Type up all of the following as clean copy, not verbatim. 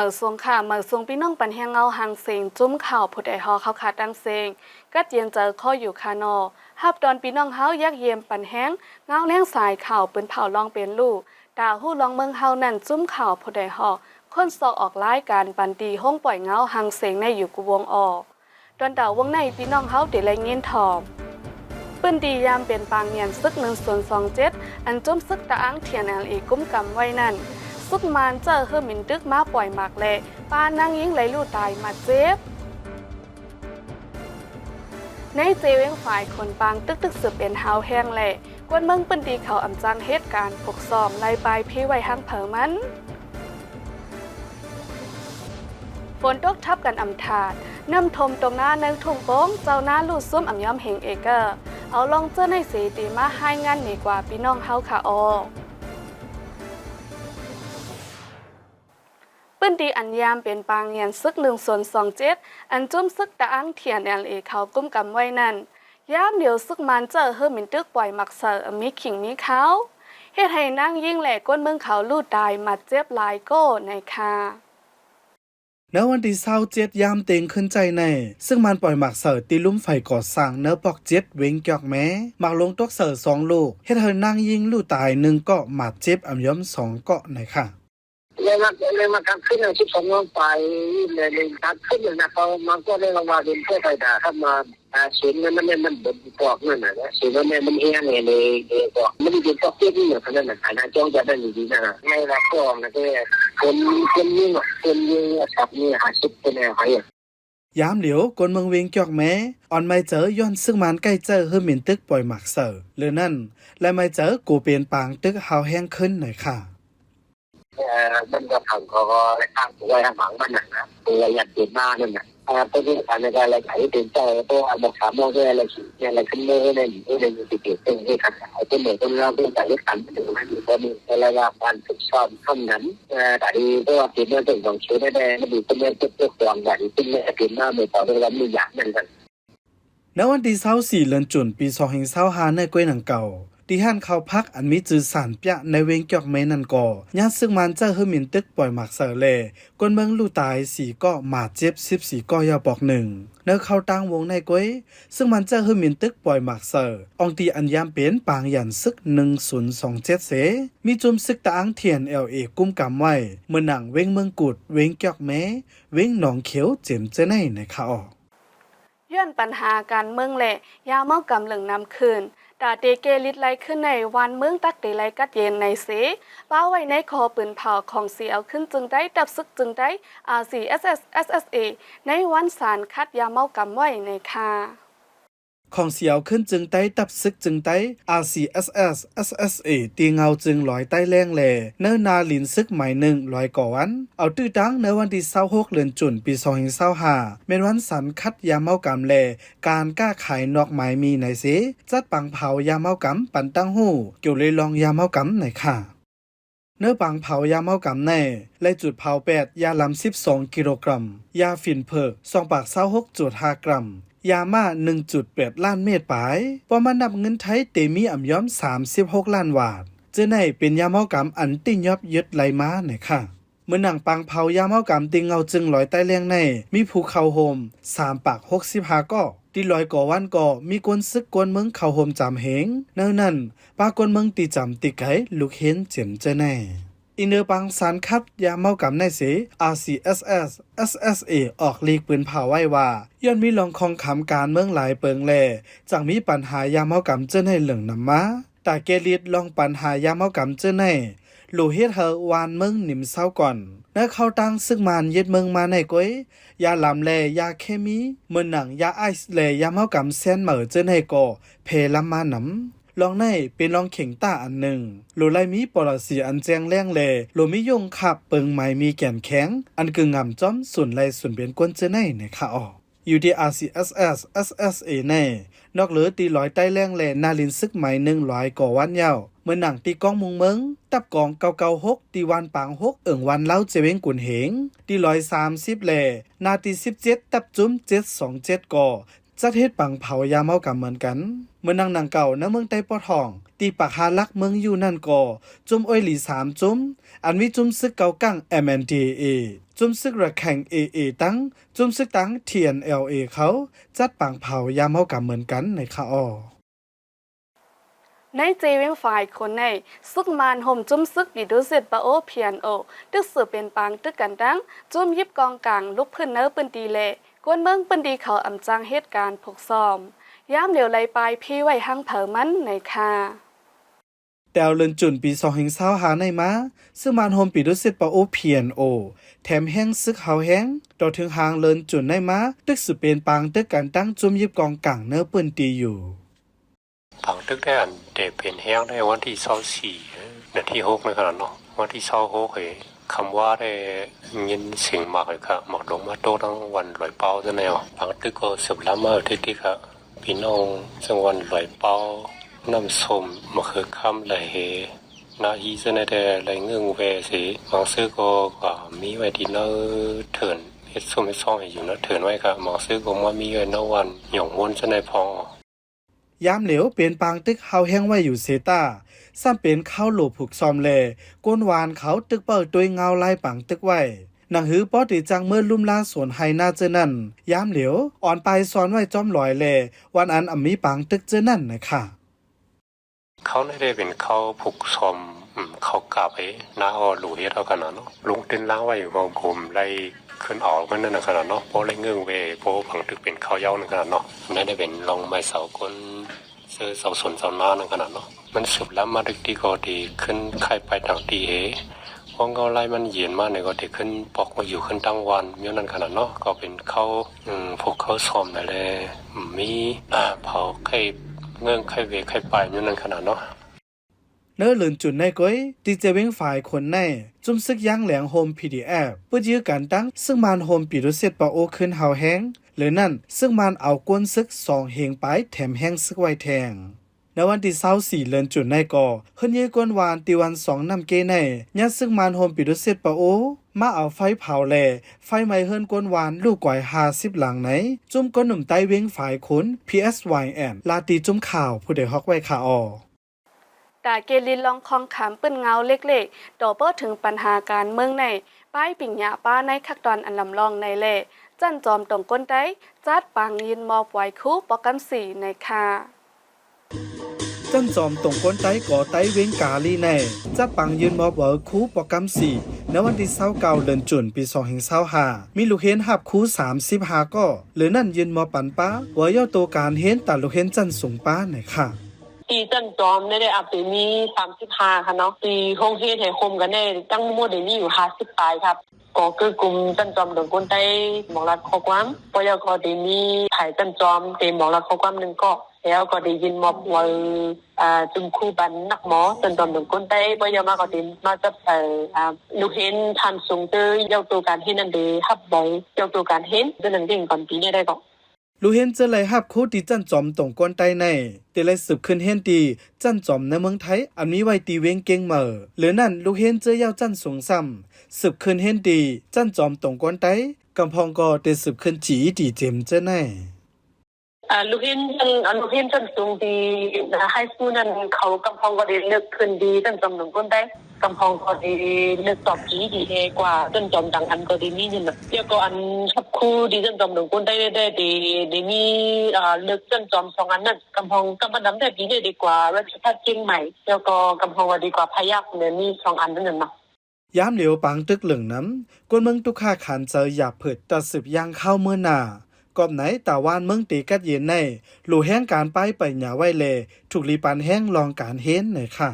อทรงค่ะเหมอทรงพี่น้องปันแหงเงาหางเสียงจุ้มข่าวผุดไอฮอเขาขาดังเสียงกัดเย็นเจอข้ออยู่คานอฮับดอนพี่น้องเฮายักเยี่ยมปันแหงเงาแรงสายข่าวปืนเผาลองเป็นลูกดาวหู้ลองเมืองเฮานั่นจุ้มข่าวผุดไอฮอคนสอกออกไล่การปันดีห้องปล่อยเงาหางเสียงในอยู่กุวงออกดอนดาววงในพี่น้องเฮาเดลัยเงินทองปืนดียามเป็นปางเงียนซึก1/27อันจุ้มซึกตะอ้างเทียนLAกุ้มกำไว้นั่นซึกมันเจอเฮอมินตึกมาปล่อยหมากเละป้านางยิงไหลลู่ตายมาเจ็บในเจเวงฝ่ายคนปางตึกสืบเป็นเฮาแห้งแหละกวนเมืองปืนดีเขาอำจังเหตุการณ์ปกซ้อมไล่ปลายพี่ไว้ห้างเผอมันฝนตกทับกันอำถาดน้ำทมตรงหน้าเนืองทุ่งโป้งเจ้าหน้าลู่ซุ้มอำย้อมเหงเอเกอร์เอาลองเจ้าในสีตีมาให้งานดีกว่าพี่น้องเฮาค่ะอปืนดีอันยามเป็นปางเงียนซึก1/27อันจุ้มซึกตะอ้างเทียนLAเขากุ้มกำไว้นั่นยามเดียวซึกมันเจอเฮอมินตึกปล่อยมักเสอมีขิงมีเขาเฮ็ดให้นางยิ่งแหลกก้นเมืองเขาลู่ตายมาเจ็บหลายโก้ในค่ะในวันที่27ยามเต็งขึ้นใจในซึ่งมันปล่อยหมากเสิร์ตีลุ่มไฟก่อสร้างเนื้อปอก7เว้งจอกแม้หมากลงตกเสิร์2ลูกเฮ็ดให้นางยิงลู่ตาย1เกาะหมาดเจ็บอำย้อม2เกาะในค่ะเลยมากันขึ้นใน12วันไปเลยกันขึ้นนะเขามันก็เลยมาเป็นเพื่อไปด่าถ้ามาเสียงมันบดปอกนั่นน่ะเสียงมันเฮี้ยนเลยก็ไม่ได้เป็นปอกเจ็บนี่เหมือนกันน่ะนะจ้องจะได้ดีๆนะไม่ละก็นะก็คนยิ่งสับนี่50เป็นแนวไปยามเหลียวกวนเมืองเวงจอกแม้อ่อนไม่เจอย้อนซึ่งมันใกล้เจอเฮอมินตึกปล่อยหมากเสิร์หรือนั่นและไม่เจอกูเป็นปางตึกเฮาแห้งขึ้นหน่อยค่ะมันก็ทำก็ตั้งไว้ทางหลังมันนะตัวยัดเต็มหน้านั่นน่ะตัวนี้การในการอะไรขายเต็มใจตัวบอกสามโมงด้วยอะไรอะไรขึ้นเลยเนี่ยนี่เลยติดเต็มที่ขัดไอ้ตัวเหนือตัวเราเป็นแต่เล็กกันถึงมันอยู่ตัวนี้อะไรว่าการฝึกซ้อมเท่านั้นแต่ดีตัวเต็มเนื้อเต็มของเชื้อได้มันดีตัวเนื้อตัวความใหญ่ตัวเนื้อเต็มหน้าไม่ต่อด้วยแล้วมีอย่างนั่นกันในวันที่24เดือนจุนปี2025ในกวยหนังเก่าที่ห้านเขาพักอันมีจือสารเปียในเวงจอกแม่นันก่อญาติซึ่งมันเจอเฮอมินตึกปล่อยหมากเสอเลกวนเมืองลู่ตาย4ก็หมาเจ็บ14ก็ยาปอก1เนื้อเข้าตั้งวงในก้อยซึ่งมันเจอเฮอมินตึกปล่อยหมากเสอองตีอันยามเป็นปางหยันซึก1027เสมีจุมซึกตะอังเทียนLAกุ้มกำไว้เมื่อหนังเวงเมืองกุดเวงจอกแม่เวงหนองเขียวเจ็มเจในค่ะออกย้อนปัญหาการเมืองแหละยาเมากำเหลืองนำคืนดาเตเกลิดไลขึ้นในวันเมืองตักเตไลกัดเย็นในเสป้าไว้ในคอปืนเผาของเสียวขึ้นจึงได้ดับซึกจึงได้ RCSS/SSA ในวันศาลคัดยาเมากำไว้ในค่ะของเสียวขึ้นจึงไต้ตับซึกจึงไต้ RCSS SSA ตีเงาจึงลอยใต้แรงแลเนื้อนาลินซึกหมาย1ลอยก่อวันเอาตื้อตั้งในวันที่26เดือนจุนปี2025เป็นวันสันคัดยาเมากำแลการกล้าขายนอกหมายมีในเสจัดปังเผายาเมากำปันตั้งหู้เกี่ยวเลยลองยาเมากำในค่ะเนื้อปังเผายาเมากำในและจุดเผา8ยาลำ12กิโลกรัมยาฝิ่นเพิก2ปาก26.5 กรัมยามา 1.8 ล้านเมตรปายประมาณนับเงินไทยเตมีอ่ำย้อม36ล้านบาทเจอในเป็นยาเมากำอันติยอบยึดไหลมาเนี่ยค่ะเมื่อหนังปังเผายาเมากำติงเงาจึงลอยใต้แรงในมีภูเขาโฮม3ปาก65ก็ที่ลอยก่อวันก่อมีกวนซึกกวนเมืองเขาโฮมจำเหงเนื่อนั่นปากวนเมืองตีจำติไกลูกเห็นเจ็มเจอในอินเนอร์ปังสารคัดยาเมากำในเส RCSS SSA ออกลีกปืนเผาไว้ว่าย้อนมีลองคองขำการเมืองหลายเปิงแลจังมีปัญหายาเมากำเจอในเหลืองนำมาแต่เกลีดลองปัญหายาเมากำเจอในลูเฮ็ดเฮอวานเมืองหนิมเศร้าก่อนเนื้อเข้าตั้งซึ่งมันยึดเมืองมาในก้อยยาลำแลยาเคมีเมื่อหนังยาไอซ์แลยาเมากำเส้นเหม่อเจอในก่อเพลำมาหนำลองในเป็นลองเข่งต้าอันหนึ่งโลไลมีปรสีอันแจงแรงแลโลมิยงขับเปิงไม้มีแก่นแข็งอันกึ่งงำจ้อมส่วนไลส่วนเบียนกวนเจอในค่ะออกอยู่ที่ RCSS SSA ในนอกเหลือตีลอยใต้แรงแลนาลินซึกไม้100ก่อวันยาวเมื่อหนังตีกองมุงเมืองตับกอง996ตีวันปาง6วันเล้าเจเวงกุนเหงตี130แลนาตี17ตับจุ้ม727ก่อจัดเฮ็ดปังเผายาเมากำเหมือนกันเมื่อนางเก่าณเมืองใต้ปอทองตีปากหาลักเมืองอยู่นั่นก่อจุ่มอ้อยหลี3จุ่มอันมีจุ่มซึกเก่ากั้ง MNDAA จุมซึกระแข่ง AA ตั้งจุมซึกตั้ง TNLA เขาจัดปังเผายามเฮากำเหมือนกันในข่าวในเจเวงฝ่ายคนในซึกมานห่มจุ้มซึกปีดูสิตปะโอเพียนโอตึกสืบเป็นปางตึกกันดังจุ้มยิบกองกลางลุกพื้นเนื้อปืนดีเละกวนเมืองปืนดีเขาอำจังเหตุการณ์พกซ้อมย้ำเหลียวไหลไปพี่ไว้ห้างเผอมันในค่ะแต่เลินจุนปี2025หาในมาซึ่งมานโฮมปีดุสิตปะโอเพียนโอแถมแห้งซึกเฮาแห้งต่อถึงหางเลินจุนในมาตึกสืบเป็นปางตึกกันตั้งจุ้มยิบกองกลางเนื้อปืนตีอยู่ผังตึกได้อันเดเป็นแห้งได้วันที่24เดือนที่6นะครับเนาะวันที่26เฮ้คำว่าได้ยินเสียงมากเลยครับหมอกลงมาโตทั้งวันลอยเป้าซะแนวผังตึกก็สืบล้ำมาที่ครับพี่น้องจังวันลอยเป้าน้ำส้มมะเขือค่ำไหลนาอีซะในแต่ไหลเงื่องเวสิบางซื้อก็มีไว้ที่เนื้อเถินเฮ็ดส้มเฮ็ดซองให้อยู่เนื้อเถินไว้ครับบางซื้อก็มามีไว้เนื้อวันหย่องวนซะในพอยามเหลวเป็นปางตึกเฮาแห้งไว้อยู่เซตาซ้ำเป็นข้าวโหลผูกซอมแลก้นวานเขาตึกเปิดตัวเงาลายปังตึกไว้หนังหือป้อติจังเมื่อลุ่มล่าสวนไฮนาเจอนั่นยามเหลวอ่อนไปซ้อนไว้จอมลอยแลวันอันอำมีปังตึกเจอนั่นนะคะเขาได้เป็นเขาผูกซอมเขากลับไปน้าออหลูเฮ็ดเอาขนาดเนาะลงเต้นล้างไว้อยู่มองกลมไล่ขึ้นออกมันนั่นขนาดเนาะโปไล่เงื่องเวโปผังตึกเป็นเขาเย้านั่นขนาดเนาะได้เป็นลองไม้เสาก้นเสื้อเสาสนเสาหน้านั่นขนาดเนาะมันสืบล้ำมาดึกดีก็ดีขึ้นใครไปต่างดีเฮพอเขาไล่มันเย็นมาเนี่ยก็ดีขึ้นปอกมาอยู่ขึ้นตั้งวันมีนั่นขนาดเนาะก็เป็นเขาพวกเขาซ้อมนั่นแหละมีเผาไข่เงื่องไข่เวไข่ไปมีนั่นขนาดเนาะเนื้อหลืนจุนในก้อยตีเจเว้งฝ่ายคนในจุ่มซึกย่างแหลงโฮม PDF เพื่อยื้อการตั้งซึ่งมานโฮมปีรุเซตปะโอขึ้นเฮาแห้งหรือนั่นซึ่งมันเอาก้นซึก2เฮงไปแถมแห้งซึกไว้แทงในวันที่24เดือนจุนในก่อเฮิรนเยก้นวานตีวัน2นำเกในยัดซึ่งมันโฮมปีรุเซตปะโอมาเอาไฟเผาแลไฟไหม้เฮิรนก้นวานลูกก่อย50หลังไหนจุ่มก้นหนุ่มใต้เว้งฝ่ายคน PSYN ลาตีจุ่มข่าวผู้ใดฮอกไว้ข่าวตาเกลินลองคองขามปืนเงาเล็กๆต่อเปิดถึงปัญหาการเมืองในป้ายปิ่งหยาป้าในคักตอนอันลำลองในเล่จั่นจอมตรงก้นได้จัดปังยินมอบไว้คู่ปกัน4ในค่ะจั่นจอมตรงก้นไต้ก่อไต้เว้งกาลีในจัดปังยืนมอบไว้คู่ปกัน4ในวันที่29เดือนจุนปี2025มีลูกเห็นหับคู่35ก็หรือนั่นยืนมอบปันป้าว่าย่อตัวการเห็นแต่ลูกเห็นจั่นสูงป้าในค่ะปีจันจอมได้อัปเดตมี35ค่ะเนาะปีโรงเรียนให้คมกันได้ตั้งหมดได้มีอยู่50ปลายครับก็คือกลุ่มจันจอมตรงคนใต้หมองรัดข้อความปยกได้มีไผจันจอมเต็มหมองรัดข้อความนึงก็แล้วก็ได้ยินมอบว่าจุมคู่บันนักหมอจันจอมตรงคนใต้ปยมาก็ได้มาจับลูกเห็นทันสูงเตยยกตัวการเห็นนั่นเด้ฮับบ่อยยกตัวการเห็นจนนั้นเด้งก่อนปีนี้ได้ก็ลูเห็นจะไหลหับคู่ตีจั่นจอมตรงก้นใต้ในแต่ไหลสืบขึ้นเห็นตีจั่นจอมในเมืองไทยอันมีไว้ตีเว้งเก่งเหมอหรือนั่นลูเห็นเจอยาวจั่นสูงซ้ำสืบขึ้นเห็นตีจั่นจอมตรงก้นใต้กำพองก็เตสืบขึ้นจีตีเจมเจอในลูกเห็นจันสูงดีไฮสคูลนั้นเขากำพองก็ได้เลือกขึ้นดีจันจอมตรงก้นได้กำพองก็ได้เลือกตอบจีดีเอกว่าจันจอมดังอันก็ได้มีเงินเดี๋ยวก็อันชับคู่ดีจันจอมตรงก้นได้มีเลือกจันจอม2อันนั้นกำพองกำบันดำได้ดีดีกว่ารัชพัฒน์เชียงใหม่แล้วก็กำพองว่าดีกว่าพยัคฆ์เนี่ยมี2อันนั่นน่ะยามเหลียวปังตึกเหลืองน้ำกวนเมืองตุกค่าขันเจอหยาบเผิดตัดสืบย่างเข้าเมื่อหน้ากอบไหนตาวานเมืองตีกัดเย็นในหลู่แห้งการไปหยาไว้เลถูกลีปันแห้งลองการเห็นในค่ะ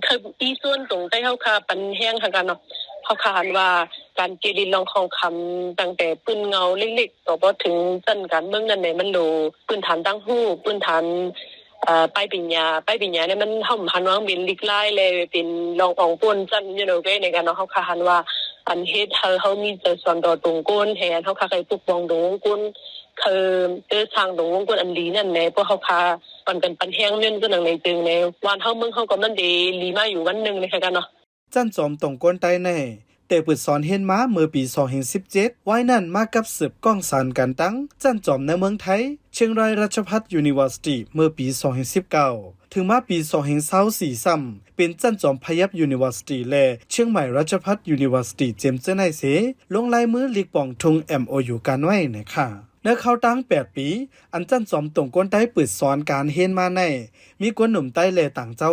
คือปีส่วนตรงได้เฮาค่ะปันแห้งค่ะกันเนาะเฮาคาดว่าการเจริญลองของคำตั้งแต่ปืนเงาเล็กๆต่อบ่ถึงจันการเมืองนั้นเนี่ยมันโลปืนฐานตั้งฮู้ปืนฐานไปปิญญาเนี่ยมันห่มหันวางเป็นลิกไล่เลยเป็นรองของป่นจันในกันเนาะเฮาคาดว่าอันเฮ็ดเฮามีแต่สอนต่อตรงก้นแห่เฮาคาใครปกป้องตรงก้นคือทางตรงก้นอันดีนั่นแหละเพราะเฮาคาปันกันปันแห้งเงินก็นังในจึงในวันเฮาเมืองเฮาก็มันดีลีมาอยู่วันนึงเลยค่ะกันเนาะจันจอมตรงก้นใต้ในแต่เปิดสอนเห็นมาเมื่อปี2017ไว้นั่นมากับสืบก้องสารกันตั้งจันจอมในเมืองไทยเชียงรายราชภัฏ University เมื่อปี2019 ถึงมาปี2024ซ้ำเป็นจั่นจอมพยัพ University และเชียงใหม่ราชภัฏ University เจมส์เจไนเสลงลายมือลีกป่องทุง MOU กันไว้นะคะเนื้อเข้าตั้ง8ปีอันจั่นจอมตรงก้นใต้เปิดสอนการเฮนมาในมีกวนหนุ่มใต้แลต่างเจ้า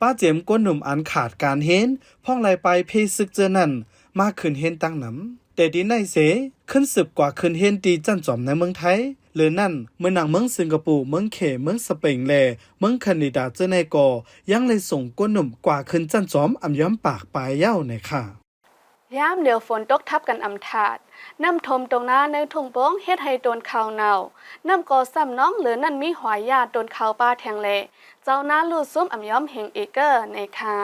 ป้าเจมกวนหนุ่มอันขาดการเฮนพ่องลายไปเพซึกเจอนั่นมากขึ้นเฮนตั้งน้ำแต่ดีในเสขึ้นสืบกว่าขึ้นเฮนตีจั่นจอมในเมืองไทยหรือนั่นเมืองหนังเมืองสิงคโปร์เมืองเขเมืองสเปนแลเมืองแคนาดาเจอในก่อยังเลยส่งกวนหนุ่มกว่าขึ้นจั่นจอมย้อมปากปลายเย้าในค่ะยามเดี๋ยวฝนตกทับกันถาดน้ำทมตรงหน้าในทุ่งโป้งเฮ็ดให้โดนข่าวเน่าน้ำก่อซ้ำน้องหรือนั่นมีหวายยาโดนข่าวป้าแทงเละเจ้าหน้าลูดซุ้มย้อมเฮงเอเกอร์ในค่ะ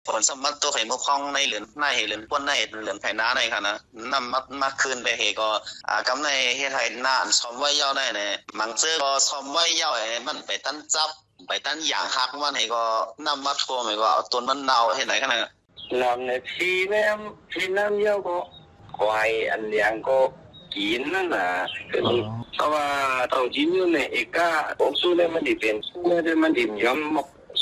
ผลสมบัติตัวไข่มุกคองในเหลือนในเหลือนป้นในเหลือนไข่น้าในค่ะนะนำมาคืนไปเหก็กำในเฮ็ดให้หน้าซ้อมไว้ย่อได้เนี่ยมังเจอก็ซ้อมไว้ย่อมันไปตั้นจับไปตั้นอย่างฮักมันให้ก็นำมาทัวไปก็เอาต้นมันเน่าเฮ็ดไหนกันนะนำในที่น้ำเยอะก็ควายอันเลี้ยงก็กินนั่นน่ะเพราะว่าต้องกินอยู่ในเอกาของสู้ได้มันดิเป็นสู้ได้มันดิย้อม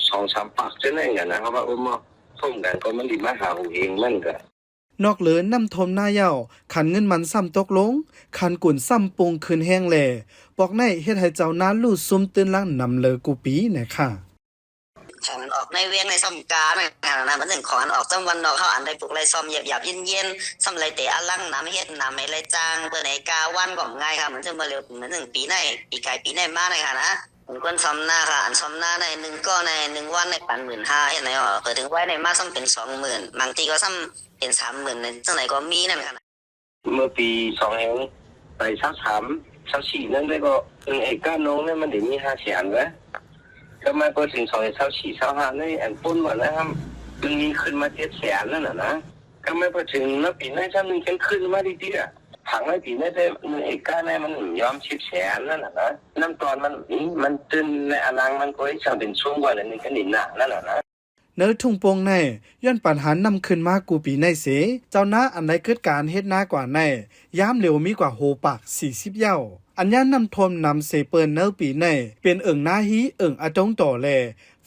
2-3 ปากจะได้กันนะเพราะว่ามาท่มกันก็มันดิมาหาเองมันก็นอกเหลือน้ำทมหน้าเย้าขันเงินมันซ้ำตกลงขันกุ่นซ้ำปรุงคืนแห้งแหล่บอกในเฮ็ดให้เจ้าน้าลูดซุ่มตื่นลังนำเลอกูปีนะคะของออกในเวียงในซ่อมกานะมันถึงของออกจังวันดอกเขาอันได้ปลูกไรซ่อมหยาบๆเย็นๆซ่อมไรเตะอลังน้ำเฮ็ดน้ำไรจ้างเพื่อในกาวันก็ง่ายค่ะมันจะมาเร็วเหมือนถึงปีในปีไก่ปีในมาเลยค่ะนะผมคนซ่อมหน้าค่ะอันซ่อมหน้าใน1ก็ใน1วันใน15,000เฮ็ดไหนอ๋อเคยถึงไว้ในมาซ่อมเป็น 20,000 บางทีก็ซ่อมเป็น 30,000 ในจังไหนก็มีนั่นค่ะเมื่อปี2ไป23-24นั่นได้ก็เอกาน้องเนี่ยมันได้มี5แสนแล้วก็มาก็ถึง24-25นี่อันปุ้นว่านะครับมันมีขึ้นมา7แสนนั่นน่ะนะก็ไม่พอถึงแล้วปีหน้าถ้ามันขึ้นมาดีๆผังไว้ปีหน้าได้เอกาเนี่ยมันยอม10แสนนั่นน่ะนะน้ำตอนมันตื่นในอนังมันก็จะเป็นช่วงกว่านั้นนี่ก็นิดหนานั่นน่ะนะเนื้อทุ่งโปงในย้อนปัญหานำขึ้นมากูปีในเสเจ้าหน้าอันใดเกิดการเฮ็ดหน้ากว่าในย้ำเร็วมีกว่าโหปาก40เย้าอันย่านนำทมนำเสเปินเนื้อปีในเป็นหน้าฮีอาจงต่อแล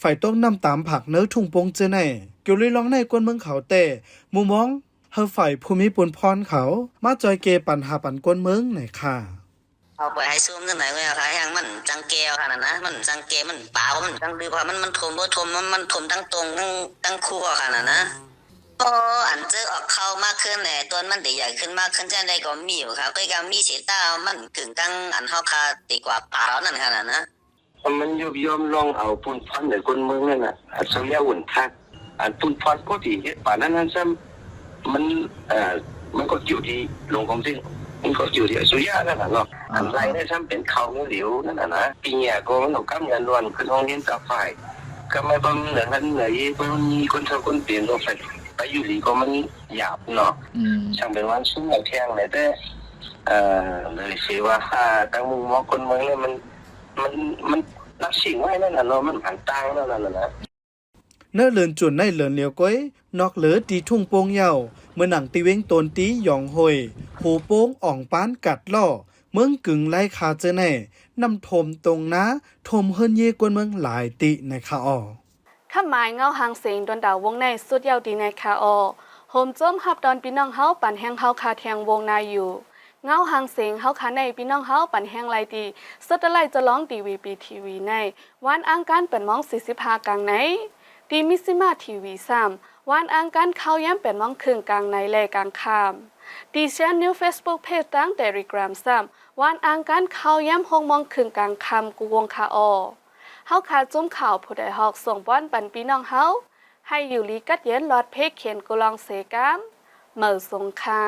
ฝ่ายต้องนำตามผักเนื้อทุ่งโปงเจอในเกี่ยวเลยลองในกวนเมืองเขาแต่มุมมองเฮาฝ่ายภูมิปุนพรเขามาจอยเกปัญหาปันกวนเมืองในค่ะเอาไปให้ซูมจังไหนก็ค่ะอย่างมันจังแก้วค่ะนะมันจังแก้มันเปล่ามันจังดีกว่ามันถมบ่ถมมันถมทั้งตรงทั้งคู่ค่ะนะพออันเจอออกเข้ามากขึ้นแหละตัวมันใหญ่ขึ้นมากขึ้นจังได๋ก็มีอยู่ค่ะก็ยังมีสีตามันกึ่งกลางอันเฮาคาดีกว่าเปล่านั่นค่ะนะมันยอมลองเอาปุ้นพันในคนเมืองนั่นน่ะสัญญาอุ่นทักอันปุ้นพันก็ที่เฮ็ดป่านนั้นซ้ำมันก็อยู่ที่ลงกองซิ่งมันก็อยู่ที่สุริยะนั่นน่ะเนาะอันไรได้ซ้ำเป็นเขาเหลวนั่นน่ะนะปีเนี้ยก็มันต้องกำเงินล้วนขึ้นห้องเรียนกับฝ่ายก็ไม่บ่เหมือนกันเลยมันมีคนเท่าคนเปลี่ยนก็ไปอยู่ดีก็มันหยาบเนาะช่างเป็นวันสู้แข่งเลยแต่เลยสิว่าตั้งมุมมองคนเมืองเนี่ยมันนักสิ่งไว้นั่นน่ะเนาะมันหันต่างนั่นน่ะนะเนื้อเลือนจุนในเลือนเลียวก้อยนอกเหลือตีทุ่งโปงเย้าเมื่อหนังตีเว้งตนตีหยองหอยโหโป้งอ่องปานกัดล่อเมืองกึ่งไล่คาเจอแน่นำทมตรงนะทมเฮิรนเยกวนเมืองหลายติในคาออข้าหมายเงาหางเสียงดนดาววงในสุดยาวดีในคาอโฮมจมฮับดอนพี่น้องเฮาปั่นแห้งเฮาคาแทงวงนายอยู่เงาหางเสียงเฮาคาในพี่น้องเฮาปั่นแห้งไลดีสุดไลจะร้องดีวีปีทีวีในวันอังการเป็นมอง45กลางในดีมิซิมาทีวี3วันอังการเข้าย้ำเป็นมองครึ่งกลางในและกลางค่ำดีเชนนิวเฟซบุ๊กเพจตั้งเดริกรามวันอังการเข้าย้ำ6 โมงครึ่งกลางค่ำกูวงคาอเฮาคาจุ้มข่าวผู้ใดฮอกส่งป้อนปันพี่น้องเฮาให้อยู่ลีกัดเย็นหลอดเพกเขียนกุลองเสกามเหมือสงคา